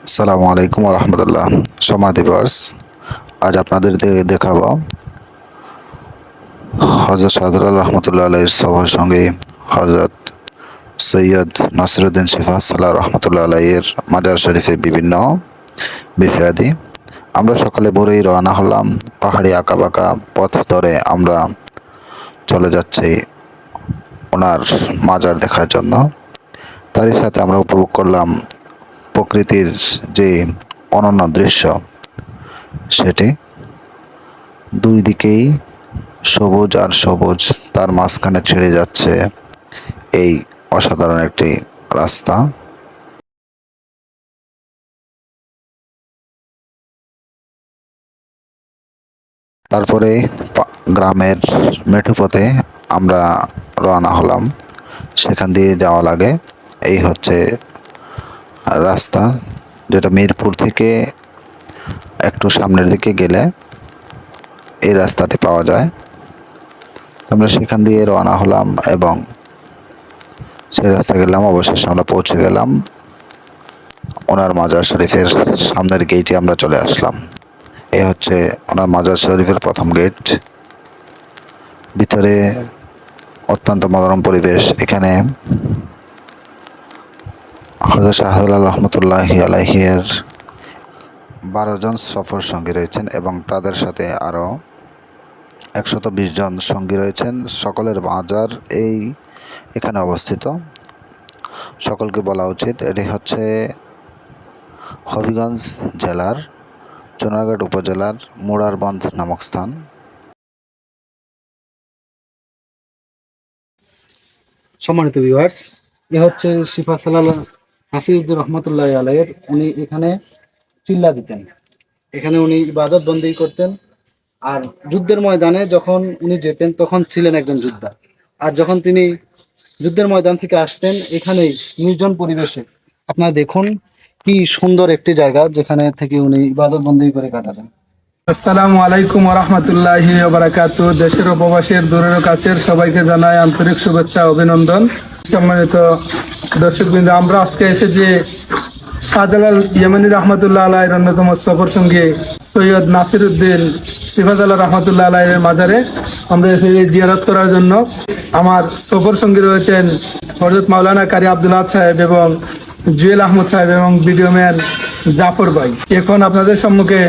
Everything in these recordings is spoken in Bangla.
আসসালামু আলাইকুম রহমতুল্লাহ। সম্মানিত ভিউয়ার্স, আজ আপনাদের দেখাবো হজরত শাহজালাল রহমতুল্লাহ আলাইহির সভার সঙ্গে হজরত সৈয়দ নাসিরুদ্দিন শিফা সালাহ রহমতুল্লাহ আলাইয়ের মাজার শরীফে বিভিন্ন বিষয়াদি। আমরা সকালে ভোরেই রওনা হলাম। পাহাড়ি আঁকাবাঁকা পথ ধরে আমরা চলে যাচ্ছি ওনার মাজার দেখার জন্য। তারই সাথে আমরা উপভোগ করলাম প্রকৃতির যে অনন্য দৃশ্য, সেটি দুই দিকেই সবুজ আর সবুজ, তার মাঝখানে ছেড়ে যাচ্ছে এই অসাধারণ একটি রাস্তা। তারপরে গ্রামের মেঠো পথে আমরা রওনা হলাম। সেখান দিয়ে যাওয়া লাগে। এই হচ্ছে রাস্তা, যেটা মিরপুর থেকে একটু সামনের দিকে গেলে এই রাস্তাটি পাওয়া যায়। আমরা সেখান দিয়ে রওনা হলাম এবং সেই রাস্তা গেলাম। অবশেষে আমরা পৌঁছে গেলাম ওনার মাজার শরীফের সামনের গেটে আমরা চলে আসলাম। এই হচ্ছে ওনার মাজার শরীফের প্রথম গেট। ভিতরে অত্যন্ত মনোরম পরিবেশ। এখানে হযরত শাহজালাল রহমতুল্লাহি আলাইহির 12 জন সফর সঙ্গী রয়েছেন এবং তাদের সাথে আরও 120 জন সঙ্গী রয়েছেন। সকলের মাজার এখানে অবস্থিত। সকলকে বলা উচিত এটি হচ্ছে হবিগঞ্জ জেলার চুনারঘাট উপজেলার মুরারবন্ধ নামক স্থান। সম্মানিত ভিউয়ার্স, এ হচ্ছে শিফা সালাল নাসিরুদ্দিন রহমতুল্লাহ আলাইয়ের। উনি এখানে চিল্লা দিতেন, এখানে উনি ইবাদত বন্দি করতেন। আর যুদ্ধের ময়দানে যখন উনি যেতেন তখন ছিলেন একজন যোদ্ধা। আর যখন তিনি যুদ্ধের ময়দান থেকে আসতেন, এখানেই নির্জন পরিবেশে আপনারা দেখুন কি সুন্দর একটি জায়গা, যেখানে থেকে উনি ইবাদত বন্দি করে কাটাতেন। আসসালামু আলাইকুম রহমতুল্লাহি বারাকাতু। দেশের ও প্রবাসের দূরের ও কাছের সবাইকে জানাই আন্তরিক শুভেচ্ছা অভিনন্দন। সম্মানিত দর্শকবৃন্দ, আমরা আজকে এসেছি শাহজালাল ইয়েমানি রহমতুল্লাহ আলাইহির অন্যতম সফর সঙ্গী সৈয়দ নাসিরুদ্দিন সিফাজালাল রহমতুল্লাহ আলাইহির মাজারে। আমরা এসেছি জিয়ারত করার জন্য। আমার সফর সঙ্গী রয়েছেন হযরত মাওলানা কারি আব্দুল আহাদ সাহেব এবং জুয়েল আহমদ সাহেব এবং ভিডিও ম্যান জাফর ভাই। এখন আপনাদের সম্মুখে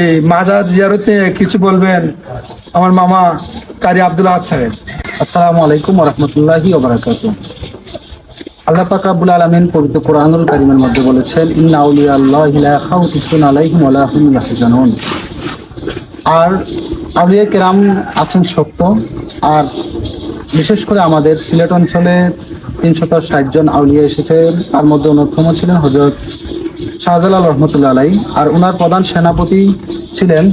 এই মাজার জিয়ারত নিয়ে কিছু বলবেন আমার মামা কারি আব্দুল আহাদ সাহেব। আসসালামু আলাইকুম রহমতুল্লাহি ওবারাকাতুহু। আল্লাহ পাক রব্বুল আলামিন পবিত্র কোরআনুল কারীমের মধ্যে বলেছেন, ইন্না আউলিয়া আল্লাহি লা খাউফুন আলাইহিম ওয়া লা হুম ইয়াহজানুন। আর আউলিয়া কেরাম আছেন সত্য। আর বিশেষ করে আমাদের সিলেট অঞ্চলে 360 জন আউলিয়া এসেছেন। তার মধ্যে অন্যতম ছিলেন হযরত শাহজালাল রহমতুল্লাহ আলাই। আর ওনার প্রধান সেনাপতি ছিলেন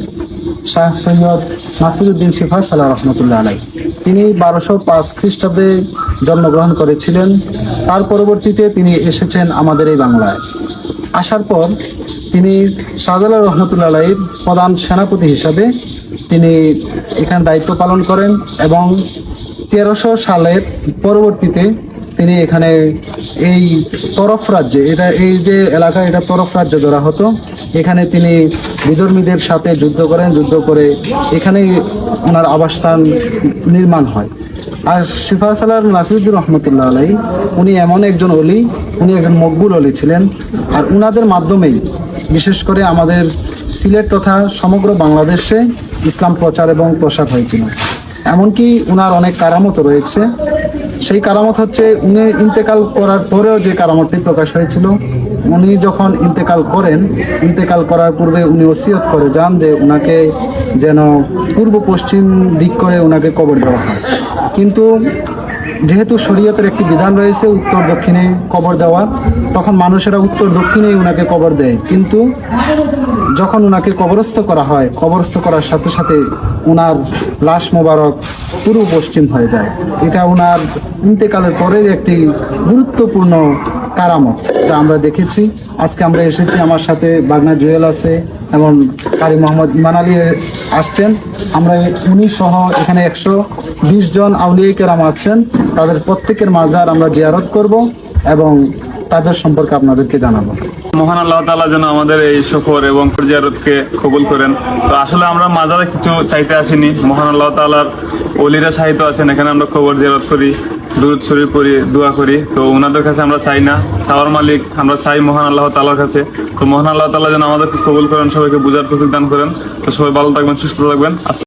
শাহ সৈয়দ নাসিরুদ্দিন শিফা সালাহ রহমতুল্লাহ আলাই। তিনি 1205 খ্রিস্টাব্দে জন্মগ্রহণ করেছিলেন। তার পরবর্তীতে তিনি এসেছেন আমাদের এই বাংলায়। আসার পর তিনি শাহজালাল রহমতুল্লাহ আলাইর প্রধান সেনাপতি হিসাবে তিনি এখানে দায়িত্ব পালন করেন এবং 1300 সালের পরবর্তীতে তিনি এখানে এই তরফ রাজ্যে, এই যে এলাকা, এটা তরফ রাজ্য ধরা হতো। এখানে তিনি বিধর্মীদের সাথে যুদ্ধ করেন। যুদ্ধ করে এখানেই ওনার আবাসস্থান নির্মাণ হয়। আর শিফা সালাল নাসিরুদ্দিন রহমতুল্লাহ আলাই উনি এমন একজন অলি, উনি একজন মকবুল অলি ছিলেন। আর উনাদের মাধ্যমেই বিশেষ করে আমাদের সিলেট তথা সমগ্র বাংলাদেশে ইসলাম প্রচার এবং প্রসার হয়েছিল। এমনকি উনার অনেক কারামত রয়েছে। সেই কারামত হচ্ছে উনি ইন্তেকাল করার পরেও যে কারামতটি প্রকাশ হয়েছিল। উনি যখন ইন্তেকাল করেন, ইন্তেকাল করার পূর্বে উনি ওসিয়ত করে যান যে উনাকে যেন পূর্ব পশ্চিম দিক করে উনাকে কবর দেওয়া হয়। কিন্তু যেহেতু শরীয়তের একটি বিধান রয়েছে উত্তর দক্ষিণে কবর দেওয়া, তখন মানুষেরা উত্তর দক্ষিণেই উনাকে কবর দেয়। কিন্তু যখন উনাকে কবরস্থ করা হয়, কবরস্থ করার সাথে সাথে উনার লাশ মোবারক পূর্ব পশ্চিম হয়ে যায়। এটা উনার ইন্তেকালের পরে একটি গুরুত্বপূর্ণ কারামত যা আমরা দেখেছি। আজকে আমরা এসেছি, আমার সাথে বাগনা জুয়েল আছে এবং কারি মোহাম্মদ ইমান আলী আসছেন। আমরা উনি সহ এখানে 120 জন আউলিয়া কেরাম আছেন। তাদের প্রত্যেকের মাজার আমরা জিয়ারত করব এবং তাদের সম্পর্কে আপনাদেরকে জানাবো। মহান আল্লাহ তাআলা যেন আমাদের এই সফর এবং জিয়ারতকে কবুল করেন। তো আসলে আমরা মাজারে কিছু চাইতে আসিনি, মহান আল্লাহ তাআলার ওলিরা সাহিত্য আছেন, এখানে আমরা কবর জিয়ারত করি, দুরূদ শরীফ করি, দোয়া করি। তো ওনাদের কাছে আমরা চাই না, চাওয়ার মালিক আমরা চাই মহান আল্লাহ তাআলার কাছে। তো মহান আল্লাহ তাআলা যেন আমাদেরকে কবুল করেন, সবাইকে বুঝার তৌফিক দান করেন। তো সবাই ভালো থাকবেন, সুস্থ থাকবেন।